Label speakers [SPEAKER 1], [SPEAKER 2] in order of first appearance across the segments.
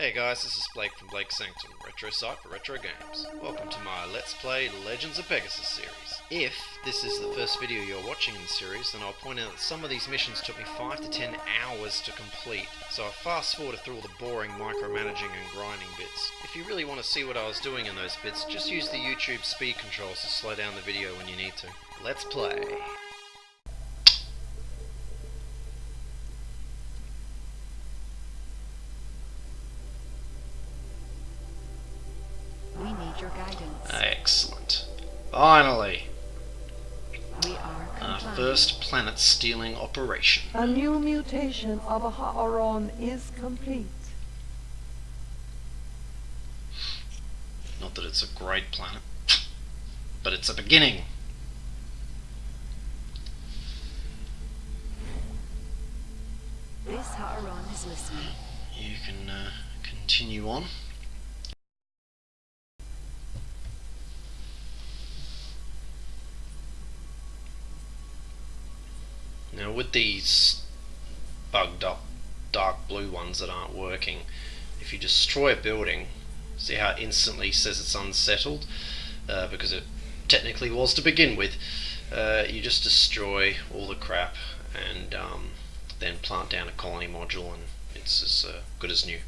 [SPEAKER 1] Hey guys, this is Blake from Blake's Sanctum, retro site for retro games. Welcome to my Let's Play Legends of Pegasus series. If this is the first video you're watching in the series, then I'll point out that some of these missions took me 5 to 10 hours to complete, so I fast forwarded through all the boring micromanaging and grinding bits. If you really want to see what I was doing in those bits, just use the YouTube speed controls to slow down the video when you need to. Let's play.
[SPEAKER 2] We need your guidance.
[SPEAKER 1] Excellent. Finally!
[SPEAKER 2] We are
[SPEAKER 1] Our
[SPEAKER 2] compliant.
[SPEAKER 1] first planet stealing operation.
[SPEAKER 3] A new mutation of a Ha'aron is complete.
[SPEAKER 1] Not that it's a great planet, but it's a beginning.
[SPEAKER 2] This Ha'aron is listening.
[SPEAKER 1] You can continue on. Now with these bugged up dark blue ones that aren't working, if you destroy a building, see how it instantly says it's unsettled, because it technically was to begin with. You just destroy all the crap and then plant down a colony module and it's as good as new.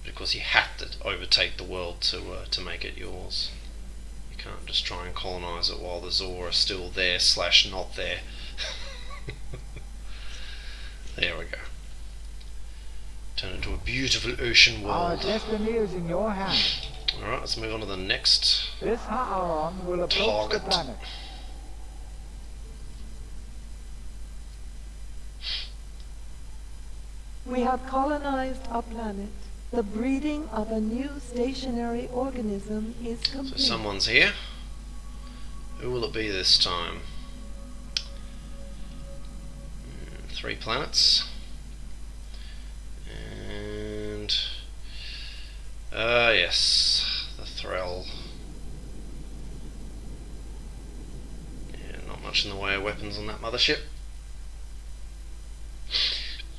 [SPEAKER 1] But of course you have to overtake the world to make it yours. You can't just try and colonise it while the Zor are still there / not there. There we go. Turn into a beautiful ocean
[SPEAKER 4] Our
[SPEAKER 1] world.
[SPEAKER 4] destiny is in your hands.
[SPEAKER 1] Alright, let's move on to the next
[SPEAKER 4] This Ha'aron will approach
[SPEAKER 1] target.
[SPEAKER 4] the planet.
[SPEAKER 3] We have colonized a planet. The breeding of a new stationary organism is
[SPEAKER 1] So
[SPEAKER 3] complete.
[SPEAKER 1] someone's here. Who will it be this time? 3 planets. And yes, the Thrall. Yeah, not much in the way of weapons on that mothership.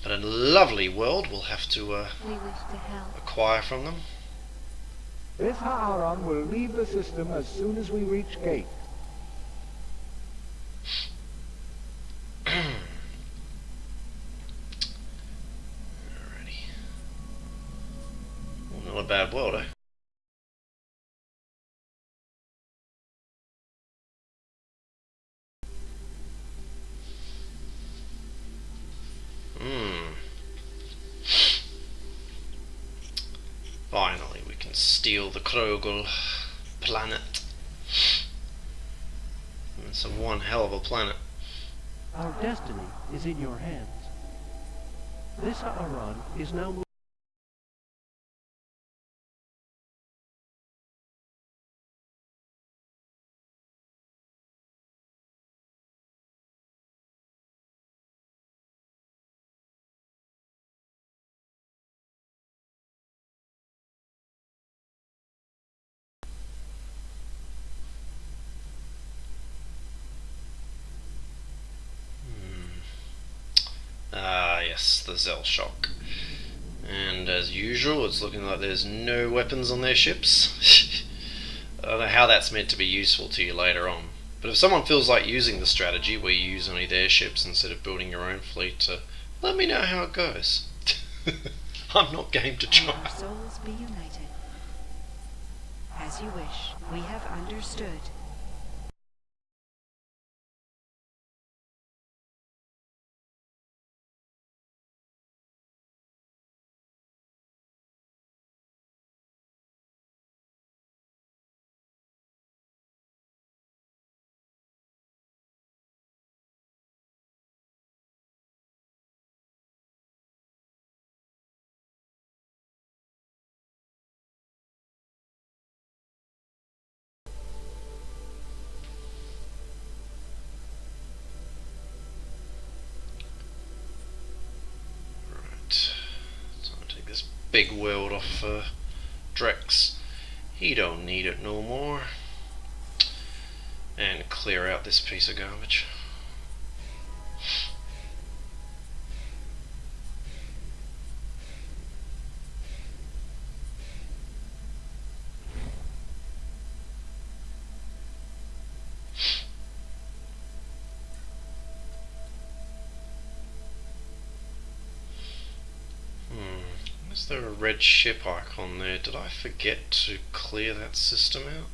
[SPEAKER 1] But a lovely world we'll have to
[SPEAKER 2] We wish to help.
[SPEAKER 1] acquire from them.
[SPEAKER 4] This Ha'aron will leave the system as soon as we reach gate.
[SPEAKER 1] Alrighty. Well, not a bad world, eh? Finally, we can steal the Krogel planet. It's a one hell of a planet.
[SPEAKER 5] Our destiny is in your hands. This Ha'aron is now moving.
[SPEAKER 1] Ah, yes, the Zellshock. And as usual, it's looking like there's no weapons on their ships. I don't know how that's meant to be useful to you later on. But if someone feels like using the strategy where you use only their ships instead of building your own fleet, let me know how it goes. I'm not game to
[SPEAKER 2] May our
[SPEAKER 1] try.
[SPEAKER 2] souls be united. As you wish, we have understood.
[SPEAKER 1] So I'll take this big world off Drex. He don't need it no more. And clear out this piece of garbage. Is there a red ship icon there? Did I forget to clear that system out?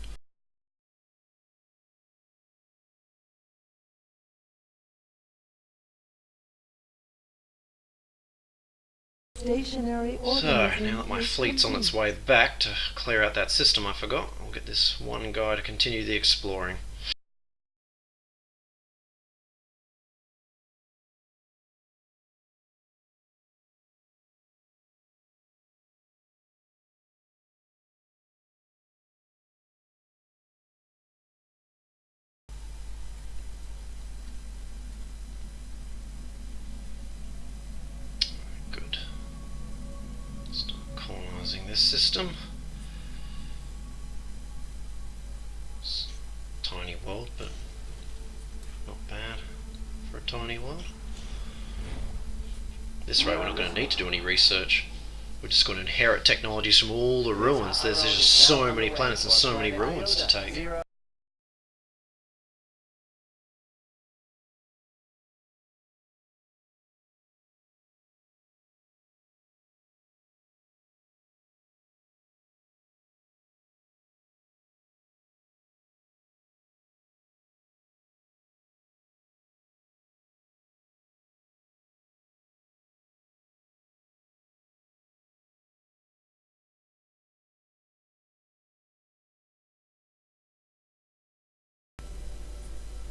[SPEAKER 3] Stationary
[SPEAKER 1] So,
[SPEAKER 3] organism
[SPEAKER 1] now that my
[SPEAKER 3] is
[SPEAKER 1] fleet's on its way back to clear out that system I forgot, I'll get this one guy to continue the exploring. Good. Start colonising this system. It's a tiny world, but not bad for a tiny world. This rate we're not going to need to do any research. We're just going to inherit technologies from all the ruins. There's just so many planets and so many ruins to take.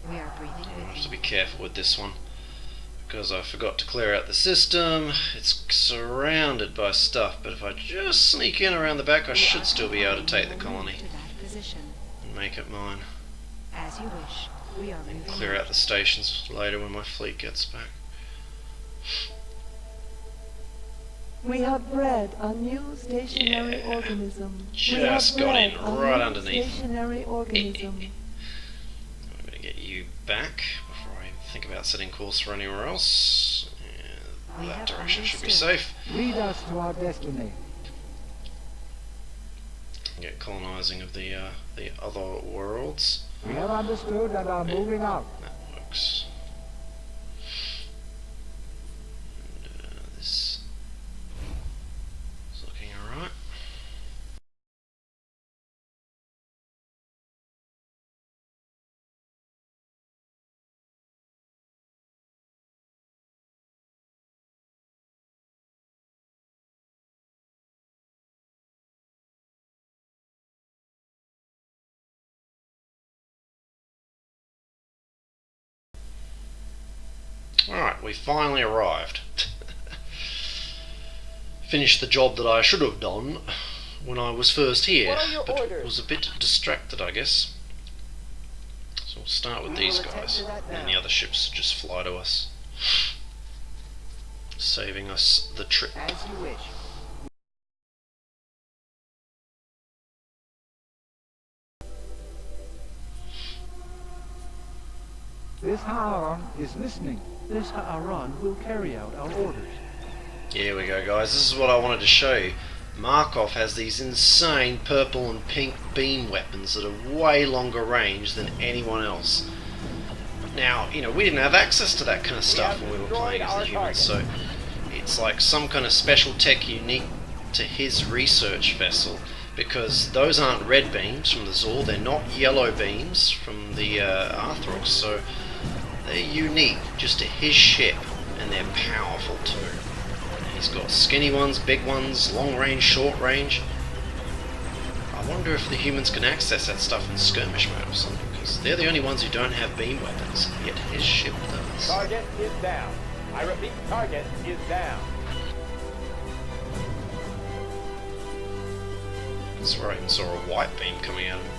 [SPEAKER 2] We are breathing
[SPEAKER 1] I
[SPEAKER 2] with
[SPEAKER 1] have
[SPEAKER 2] you.
[SPEAKER 1] to be careful with this one because I forgot to clear out the system. It's surrounded by stuff, but if I just sneak in around the back I should still be able to take the colony
[SPEAKER 2] To that position.
[SPEAKER 1] and make it mine.
[SPEAKER 2] As you wish. We are moving
[SPEAKER 1] Clear out the stations later when my fleet gets back.
[SPEAKER 3] We have bred a new stationary
[SPEAKER 1] Yeah.
[SPEAKER 3] organism.
[SPEAKER 1] Just got in right underneath.
[SPEAKER 3] Stationary organism.
[SPEAKER 1] I'm going to get you back before I think about setting course for anywhere else.
[SPEAKER 2] We
[SPEAKER 1] That
[SPEAKER 2] have
[SPEAKER 1] direction should be
[SPEAKER 2] understood.
[SPEAKER 1] safe.
[SPEAKER 4] Lead us to our destiny.
[SPEAKER 1] Get colonising of the other worlds.
[SPEAKER 4] We have understood and are moving out.
[SPEAKER 1] That works. And, this is looking alright. Alright, we finally arrived. Finished the job that I should have done when I was first here, but was a bit distracted, I guess. So we'll start with these guys, and the other ships just fly to us, saving us the trip.
[SPEAKER 4] As you wish. This Haaron is listening.
[SPEAKER 5] This Ha'aran will carry out our orders.
[SPEAKER 1] Here we go, guys. This is what I wanted to show you. Markov has these insane purple and pink beam weapons that are way longer range than anyone else. Now, you know, we didn't have access to that kind of stuff when we were playing as the humans, so it's like some kind of special tech unique to his research vessel, because those aren't red beams from the Zor, they're not yellow beams from the Arthrox, so they're unique just to his ship, and they're powerful too. He's got skinny ones, big ones, long range, short range. I wonder if the humans can access that stuff in skirmish mode or something, because they're the only ones who don't have beam weapons, yet his ship does.
[SPEAKER 6] Target is down. I repeat, target is down.
[SPEAKER 1] I swear I even saw a white beam coming out of him.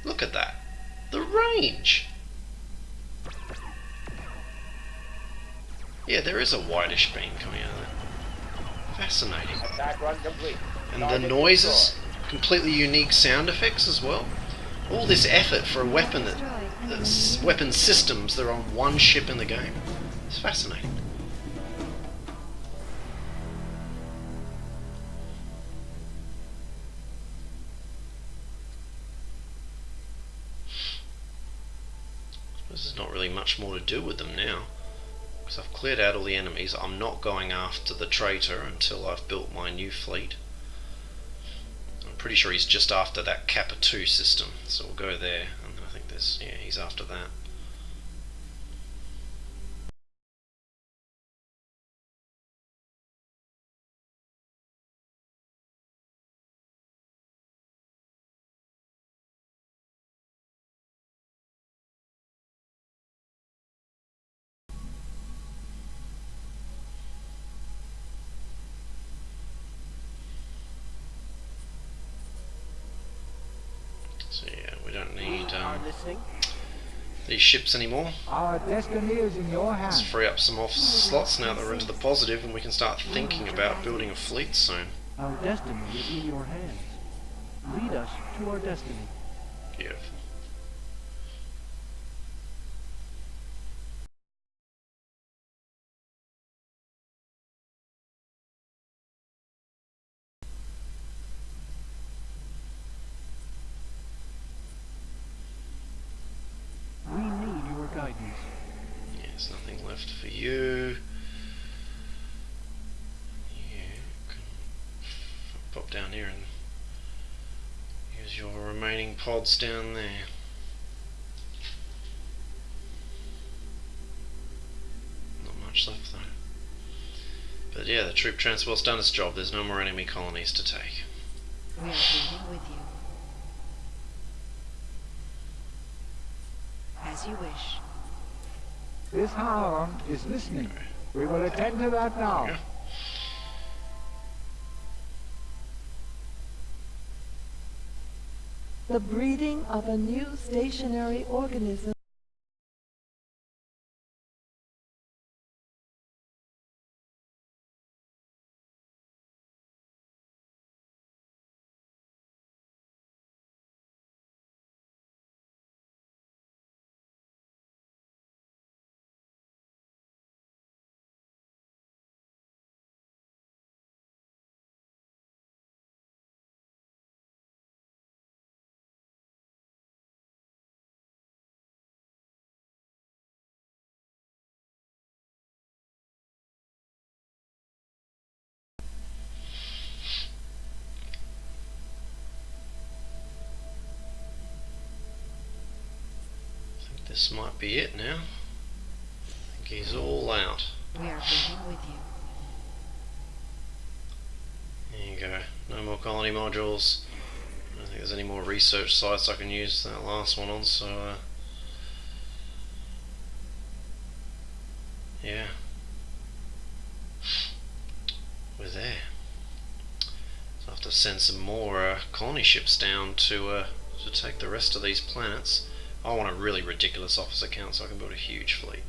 [SPEAKER 1] Look at that. The range! Yeah, there is a whitish beam coming out of that. Fascinating.
[SPEAKER 6] Attack run complete.
[SPEAKER 1] And the
[SPEAKER 6] Target
[SPEAKER 1] noises,
[SPEAKER 6] destroyed.
[SPEAKER 1] completely unique sound effects as well. All this effort for a weapon that weapon systems that are on one ship in the game. It's fascinating. There's not really much more to do with them now, because I've cleared out all the enemies. I'm not going after the traitor until I've built my new fleet. I'm pretty sure he's just after that Kappa 2 system, so we'll go there, and I think there's, yeah, he's after that. So yeah, we don't need these ships anymore.
[SPEAKER 4] Our destiny is in your
[SPEAKER 1] Let's
[SPEAKER 4] hands.
[SPEAKER 1] free up some officer slots now that we're into the positive, and we can start thinking about building a fleet soon.
[SPEAKER 5] Our destiny is in your hands. Lead us to our destiny.
[SPEAKER 1] Beautiful.
[SPEAKER 5] We need your guidance.
[SPEAKER 1] Yeah, there's nothing left for you. You can pop down here and use your remaining pods down there. Not much left though. But yeah, the troop transport's done its job. There's no more enemy colonies to take.
[SPEAKER 2] We are waiting with you. As you wish.
[SPEAKER 4] This Haron is listening. We will attend to that now.
[SPEAKER 1] Yeah.
[SPEAKER 3] The breeding of a new stationary organism.
[SPEAKER 1] I think this might be it now. I think he's all out.
[SPEAKER 2] We are waiting with you.
[SPEAKER 1] There you go. No more colony modules. I don't think there's any more research sites I can use that last one on, so yeah. We're there. So I have to send some more colony ships down to take the rest of these planets. I want a really ridiculous officer count so I can build a huge fleet.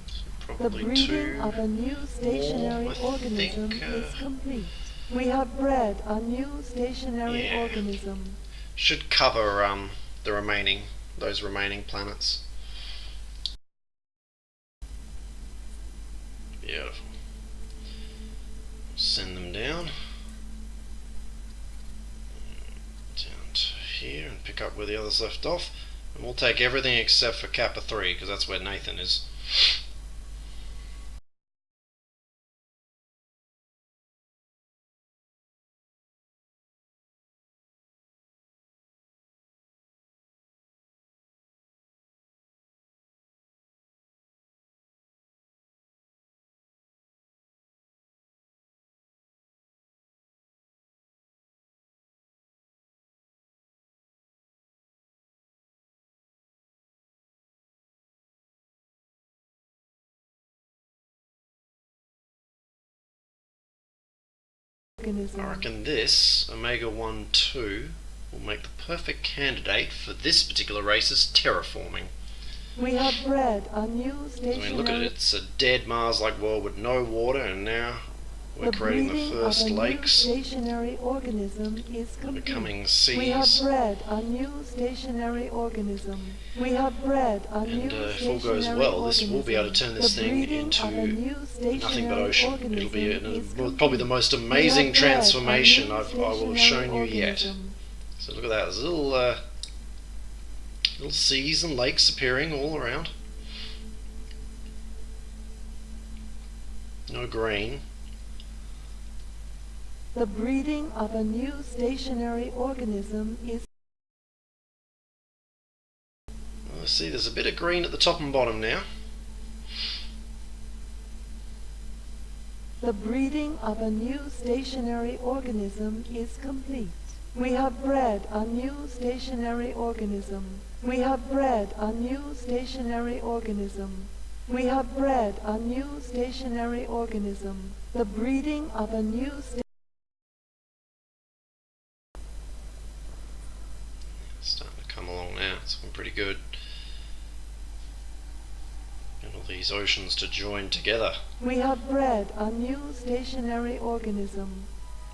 [SPEAKER 1] So
[SPEAKER 3] The
[SPEAKER 1] probably
[SPEAKER 3] breeding
[SPEAKER 1] two.
[SPEAKER 3] of a new stationary
[SPEAKER 1] I
[SPEAKER 3] organism
[SPEAKER 1] think,
[SPEAKER 3] is complete. We have bred a new stationary
[SPEAKER 1] Yeah.
[SPEAKER 3] organism.
[SPEAKER 1] Should cover those remaining planets. Beautiful. Send them down to here and pick up where the others left off, and we'll take everything except for Kappa 3 because that's where Nathan is.
[SPEAKER 3] Organism.
[SPEAKER 1] I reckon this, Omega 1-2, will make the perfect candidate for this particular race's terraforming.
[SPEAKER 3] We have bred a new
[SPEAKER 1] I
[SPEAKER 3] stationary
[SPEAKER 1] mean, look at it, it's a dead Mars-like world with no water, and now We're creating the
[SPEAKER 3] breeding
[SPEAKER 1] first
[SPEAKER 3] of a
[SPEAKER 1] lakes.
[SPEAKER 3] new stationary organism is
[SPEAKER 1] They're
[SPEAKER 3] complete.
[SPEAKER 1] becoming
[SPEAKER 3] We have
[SPEAKER 1] seas.
[SPEAKER 3] bred a new stationary organism. We have bred a
[SPEAKER 1] And
[SPEAKER 3] new
[SPEAKER 1] if all
[SPEAKER 3] stationary
[SPEAKER 1] goes well, this will be able to
[SPEAKER 3] organism.
[SPEAKER 1] turn this
[SPEAKER 3] The
[SPEAKER 1] thing
[SPEAKER 3] breeding
[SPEAKER 1] into
[SPEAKER 3] of a new
[SPEAKER 1] nothing but
[SPEAKER 3] stationary
[SPEAKER 1] ocean. It'll be
[SPEAKER 3] organism is
[SPEAKER 1] probably
[SPEAKER 3] complete.
[SPEAKER 1] the most
[SPEAKER 3] We have
[SPEAKER 1] amazing
[SPEAKER 3] bred a
[SPEAKER 1] transformation
[SPEAKER 3] new
[SPEAKER 1] I will have shown you yet.
[SPEAKER 3] organism.
[SPEAKER 1] So look at that, there's little seas and lakes appearing all around. No green.
[SPEAKER 3] The breeding of a new stationary organism is
[SPEAKER 1] See, there's a bit of green at the top and bottom now.
[SPEAKER 3] The breeding of a new stationary organism is complete. We have bred a new stationary organism. We have bred a new stationary organism. We have bred a new stationary organism. The breeding of a new
[SPEAKER 1] It's starting to come along now, it's looking pretty good. And all these oceans to join together.
[SPEAKER 3] We have bred a new stationary organism.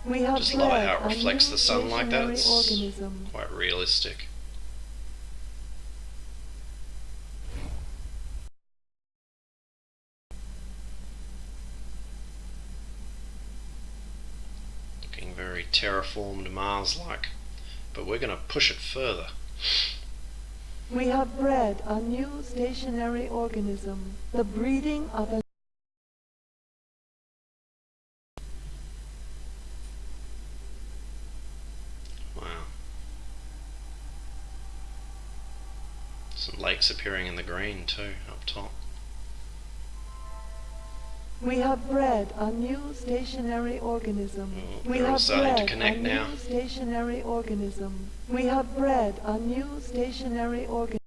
[SPEAKER 3] We have
[SPEAKER 1] Just
[SPEAKER 3] bred
[SPEAKER 1] love how it
[SPEAKER 3] a
[SPEAKER 1] reflects
[SPEAKER 3] new
[SPEAKER 1] the sun like that.
[SPEAKER 3] stationary
[SPEAKER 1] It's
[SPEAKER 3] organism.
[SPEAKER 1] quite realistic. Looking very terraformed Mars-like. But we're going to push it further.
[SPEAKER 3] We have bred a new stationary organism. The breeding of a
[SPEAKER 1] Wow. Some lakes appearing in the green too, up top.
[SPEAKER 3] We have bred a new stationary organism.
[SPEAKER 1] Oh,
[SPEAKER 3] We
[SPEAKER 1] they're all
[SPEAKER 3] have
[SPEAKER 1] starting to
[SPEAKER 3] bred
[SPEAKER 1] connect
[SPEAKER 3] a
[SPEAKER 1] now.
[SPEAKER 3] new stationary organism. We have bred a new stationary organism.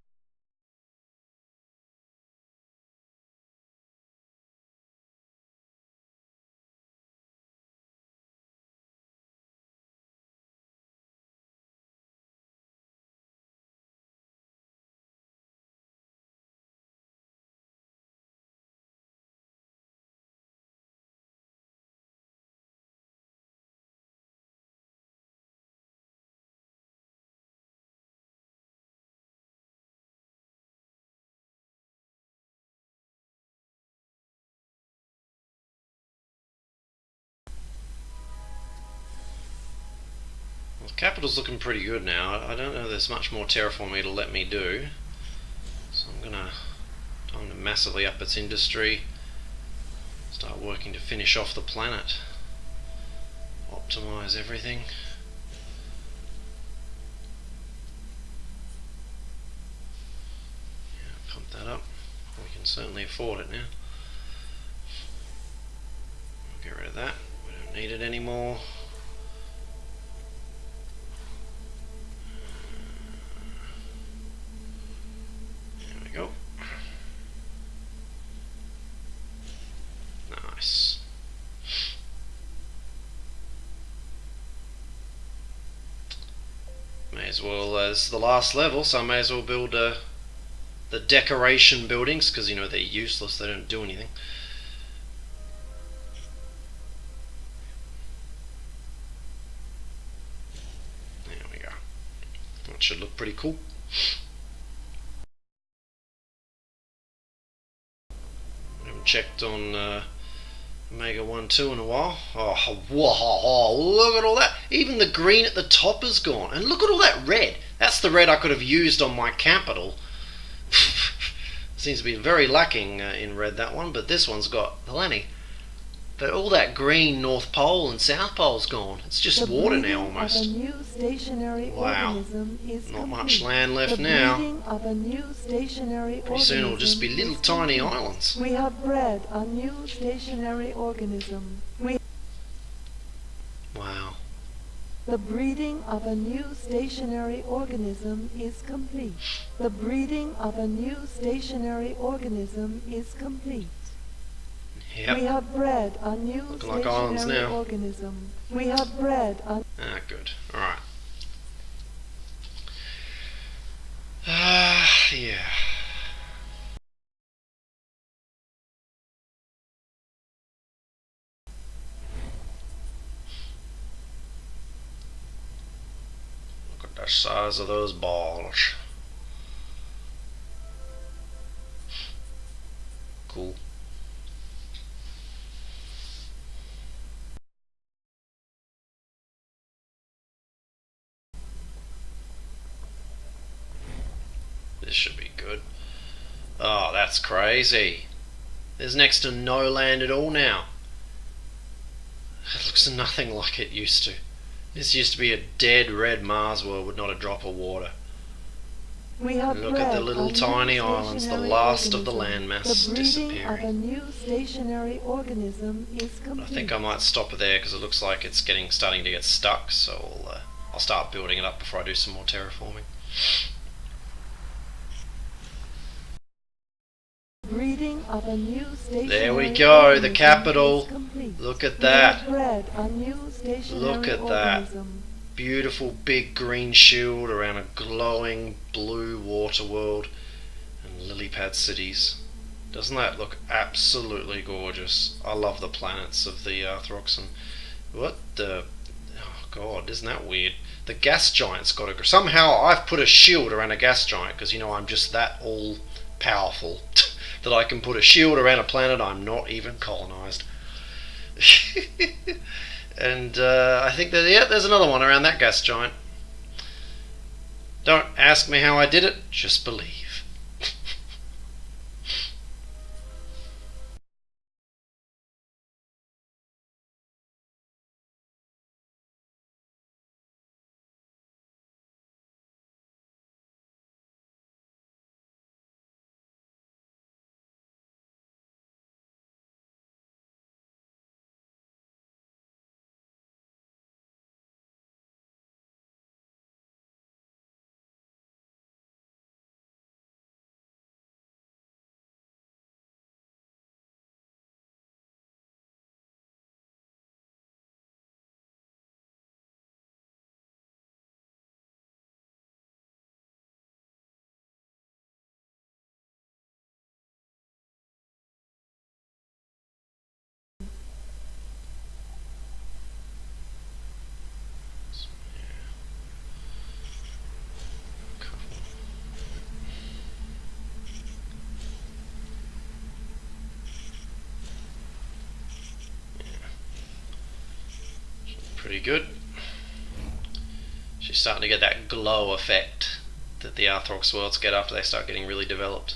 [SPEAKER 1] Well, the capital's looking pretty good now. I don't know if there's much more terraforming it'll let me do. So I'm gonna time to massively up its industry. Start working to finish off the planet. Optimize everything. Yeah, pump that up. We can certainly afford it now. We'll get rid of that. We don't need it anymore. There we go. Nice. May as well, this is the last level, so I may as well build the decoration buildings, because you know they're useless, they don't do anything. There we go. That should look pretty cool. I haven't checked on Omega 1, 2 in a while. Oh, whoa, look at all that. Even the green at the top is gone. And look at all that red. That's the red I could have used on my capital. Seems to be very lacking in red, that one, but this one's got plenty. But all that green North Pole and South Pole's gone. It's just
[SPEAKER 3] The
[SPEAKER 1] water
[SPEAKER 3] breeding
[SPEAKER 1] now almost.
[SPEAKER 3] Of a new stationary
[SPEAKER 1] Wow.
[SPEAKER 3] organism is
[SPEAKER 1] Not much
[SPEAKER 3] complete.
[SPEAKER 1] land left
[SPEAKER 3] the
[SPEAKER 1] now.
[SPEAKER 3] breeding of a new stationary
[SPEAKER 1] Pretty soon it'll just be
[SPEAKER 3] organism
[SPEAKER 1] little
[SPEAKER 3] is
[SPEAKER 1] tiny
[SPEAKER 3] complete.
[SPEAKER 1] islands.
[SPEAKER 3] We have bred a new stationary organism.
[SPEAKER 1] Wow.
[SPEAKER 3] The breeding of a new stationary organism is complete. The breeding of a new stationary organism is complete. We
[SPEAKER 1] Yep.
[SPEAKER 3] have bred a new
[SPEAKER 1] Looking like islands
[SPEAKER 3] stationary
[SPEAKER 1] now.
[SPEAKER 3] organism. We have bred a
[SPEAKER 1] Ah, good. Alright. Yeah. size of those balls. Cool. This should be good. Oh, that's crazy. There's next to no land at all now. It looks nothing like it used to. This used to be a dead red Mars world with not a drop of water.
[SPEAKER 3] We have
[SPEAKER 1] Look at the
[SPEAKER 3] bred
[SPEAKER 1] little
[SPEAKER 3] a
[SPEAKER 1] tiny
[SPEAKER 3] new
[SPEAKER 1] islands, the
[SPEAKER 3] stationary
[SPEAKER 1] last of the
[SPEAKER 3] organism.
[SPEAKER 1] landmass
[SPEAKER 3] The breeding
[SPEAKER 1] disappearing.
[SPEAKER 3] of a new stationary organism is
[SPEAKER 1] I
[SPEAKER 3] complete.
[SPEAKER 1] think I might stop it there because it looks like it's starting to get stuck. So I'll start building it up before I do some more terraforming.
[SPEAKER 3] Breeding of a new stationary
[SPEAKER 1] There we go, the
[SPEAKER 3] organism
[SPEAKER 1] capital.
[SPEAKER 3] is complete.
[SPEAKER 1] Look at
[SPEAKER 3] We have
[SPEAKER 1] that.
[SPEAKER 3] bred a new stationary
[SPEAKER 1] Look at that.
[SPEAKER 3] organism.
[SPEAKER 1] Beautiful big green shield around a glowing blue water world and lily pad cities. Doesn't that look absolutely gorgeous? I love the planets of the Arthroxan. What the... Oh god, isn't that weird? The gas giant's got to... Somehow I've put a shield around a gas giant because, you know, I'm just that all powerful that I can put a shield around a planet I'm not even colonized. And I think that, yeah, there's another one around that gas giant. Don't ask me how I did it, just believe. Pretty good. She's starting to get that glow effect that the Arthrox worlds get after they start getting really developed.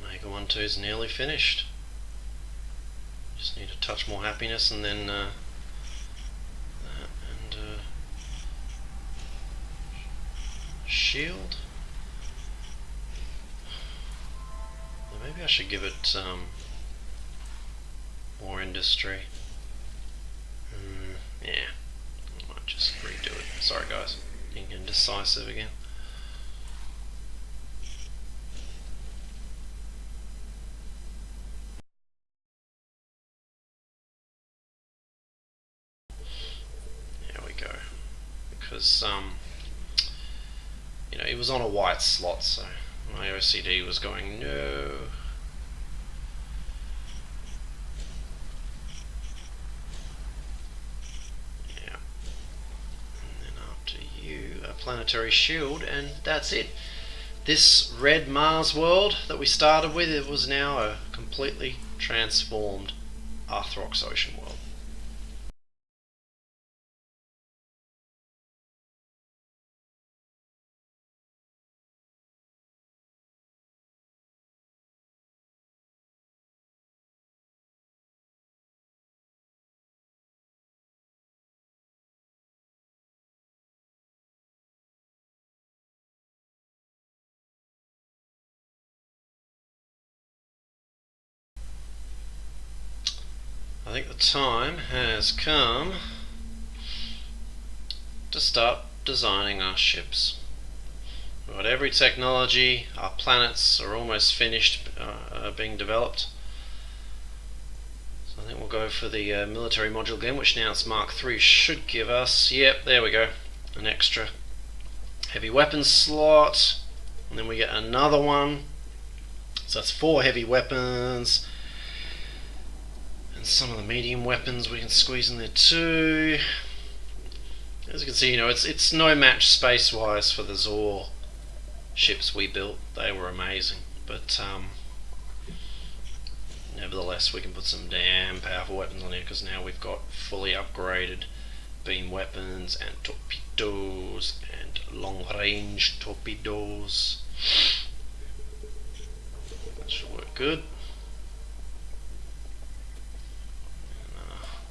[SPEAKER 1] Mega 1-2's nearly finished. Just need a touch more happiness and then that and shield. Well, maybe I should give it more industry. Yeah, I might just redo it. Sorry guys, being indecisive again. There we go. Because you know, it was on a white slot, so my OCD was going no. Yeah. And then after you, a planetary shield, and that's it. This red Mars world that we started with, it was now a completely transformed Arthrox ocean world. I think the time has come to start designing our ships. We've got every technology, our planets are almost finished being developed. So I think we'll go for the military module again, which now it's Mark III, should give us, yep, there we go, an extra heavy weapons slot, and then we get another one. So that's 4 heavy weapons, and some of the medium weapons we can squeeze in there too. As you can see, it's no match space-wise for the Zor ships we built. They were amazing, but nevertheless we can put some damn powerful weapons on here, because now we've got fully upgraded beam weapons and torpedoes and long-range torpedoes. That should work good.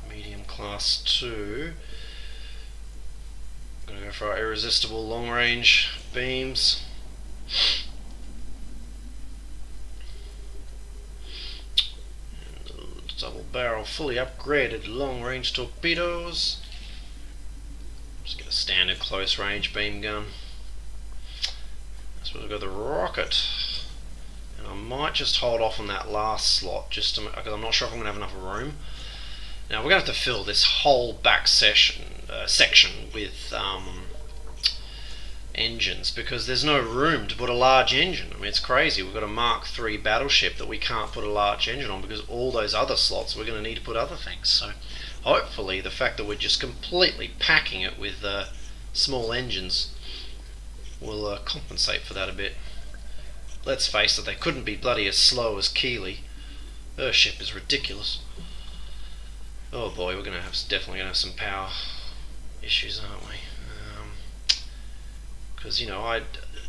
[SPEAKER 1] Medium class 2. I'm gonna go for our irresistible long-range beams. And double barrel, fully upgraded long-range torpedoes. Just get a standard close-range beam gun. So we've got the rocket. And I might just hold off on that last slot, just because I'm not sure if I'm going to have enough room. Now we're going to have to fill this whole back section with engines, because there's no room to put a large engine. I mean, it's crazy. We've got a Mark III battleship that we can't put a large engine on, because all those other slots we're going to need to put other things. So hopefully the fact that we're just completely packing it with small engines will compensate for that a bit. Let's face it, they couldn't be bloody as slow as Keeley. Her ship is ridiculous. Oh boy, we're definitely gonna have some power issues, aren't we? Because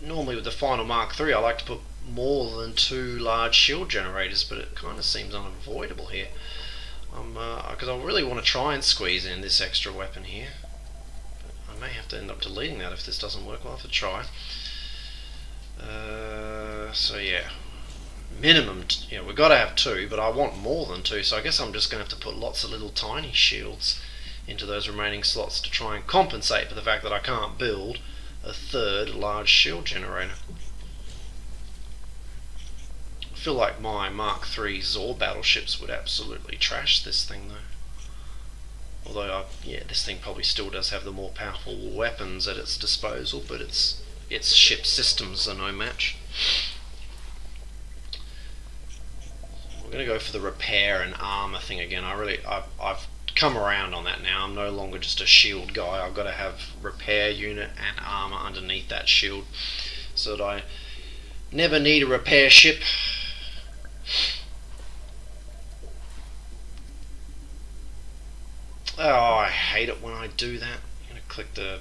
[SPEAKER 1] normally with the final Mark III, I like to put more than 2 large shield generators, but it kind of seems unavoidable here. Because I really want to try and squeeze in this extra weapon here. But I may have to end up deleting that if this doesn't work. We'll have to try. So yeah, minimum, we've got to have 2, but I want more than 2, so I guess I'm just going to have to put lots of little tiny shields into those remaining slots to try and compensate for the fact that I can't build a 3rd large shield generator. I feel like my Mark III Zor battleships would absolutely trash this thing though. Although, this thing probably still does have the more powerful weapons at its disposal, but its ship systems are no match. We're going to go for the repair and armor thing again. I've come around on that now. I'm no longer just a shield guy. I've got to have repair unit and armor underneath that shield, so that I never need a repair ship. Oh, I hate it when I do that. I'm going to click the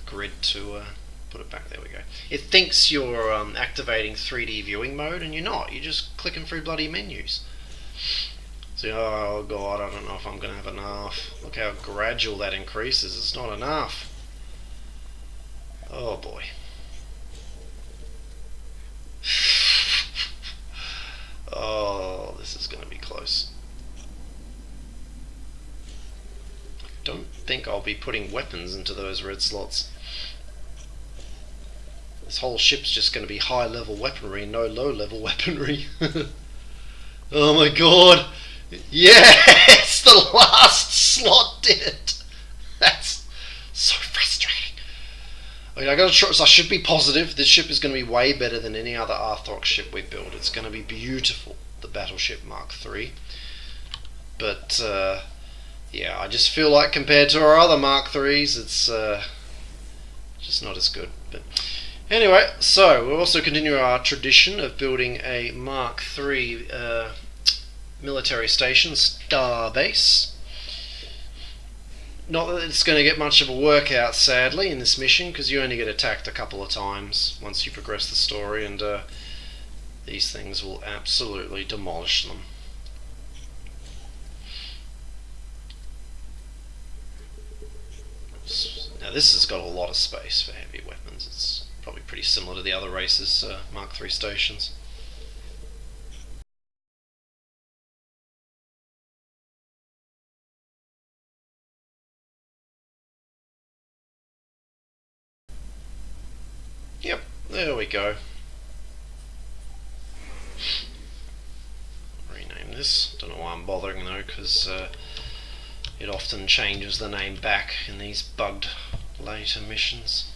[SPEAKER 1] grid to put it back. There we go. It thinks you're activating 3D viewing mode, and you're not. You're just clicking through bloody menus. So, oh god, I don't know if I'm going to have enough. Look how gradual that increases. It's not enough. Oh boy. Oh, this is going to be close. I don't think I'll be putting weapons into those red slots. This whole ship's just going to be high level weaponry and no low level weaponry. Oh my god! Yes! The last slot did it! That's so frustrating. I mean, I should be positive. This ship is going to be way better than any other Arthrox ship we build. It's going to be beautiful, the Battleship Mark III. But, yeah, I just feel like compared to our other Mark IIIs, it's just not as good. But anyway, so we'll also continue our tradition of building a Mark III military station, starbase. Not that it's going to get much of a workout, sadly, in this mission, because you only get attacked a couple of times once you progress the story, and these things will absolutely demolish them. Now this has got a lot of space for heavy weapons. It's probably pretty similar to the other races' Mark III stations. Yep, there we go. Rename this. Don't know why I'm bothering though, because it often changes the name back in these bugged later missions.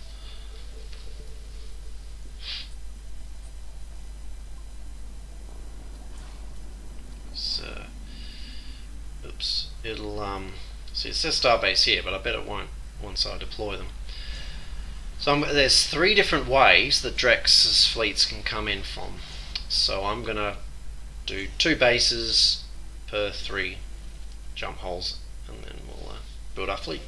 [SPEAKER 1] So, oops, it'll see it says starbase here, but I bet it won't once I deploy them. So there's 3 different ways that Drex's fleets can come in from. So I'm gonna do 2 bases per 3 jump holes, and then we'll build our fleet.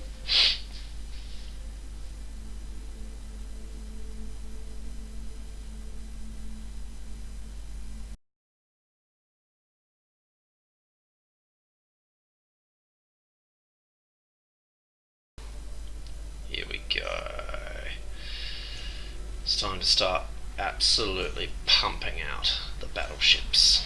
[SPEAKER 1] Here we go. It's time to start absolutely pumping out the battleships.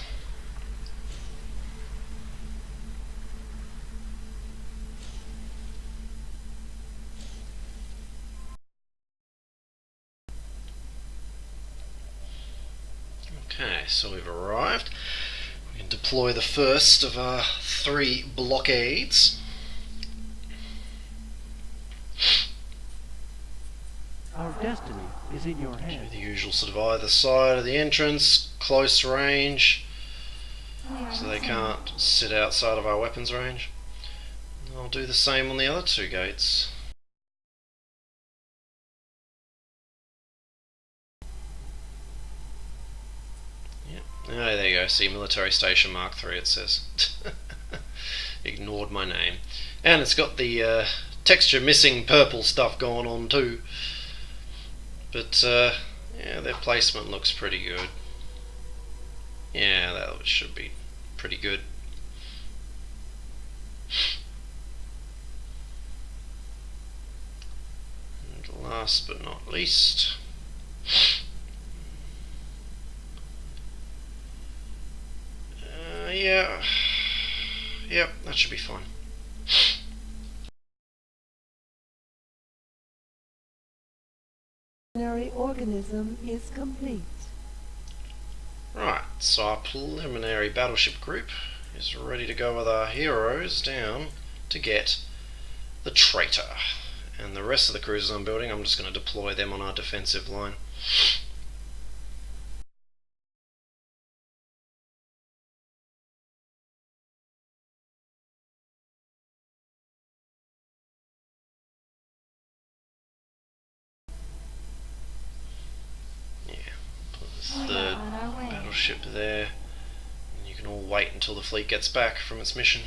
[SPEAKER 1] Okay, so we've arrived. We can deploy the first of our 3 blockades.
[SPEAKER 5] Our destiny is in your hands.
[SPEAKER 1] The usual sort of either side of the entrance, close range, so they can't sit outside of our weapons range. I'll do the same on the other 2 gates. Yep. Oh, there you go. See, military station Mark III it says. Ignored my name. And it's got the texture missing purple stuff going on too. But yeah, their placement looks pretty good. Yeah, that should be pretty good. And last but not least, yep, that should be fine.
[SPEAKER 3] Organism is complete.
[SPEAKER 1] Right, so our preliminary battleship group is ready to go with our heroes down to get the traitor. And the rest of the cruisers I'm building, I'm just going to deploy them on our defensive line. Third battleship there, and you can all wait until the fleet gets back from its mission.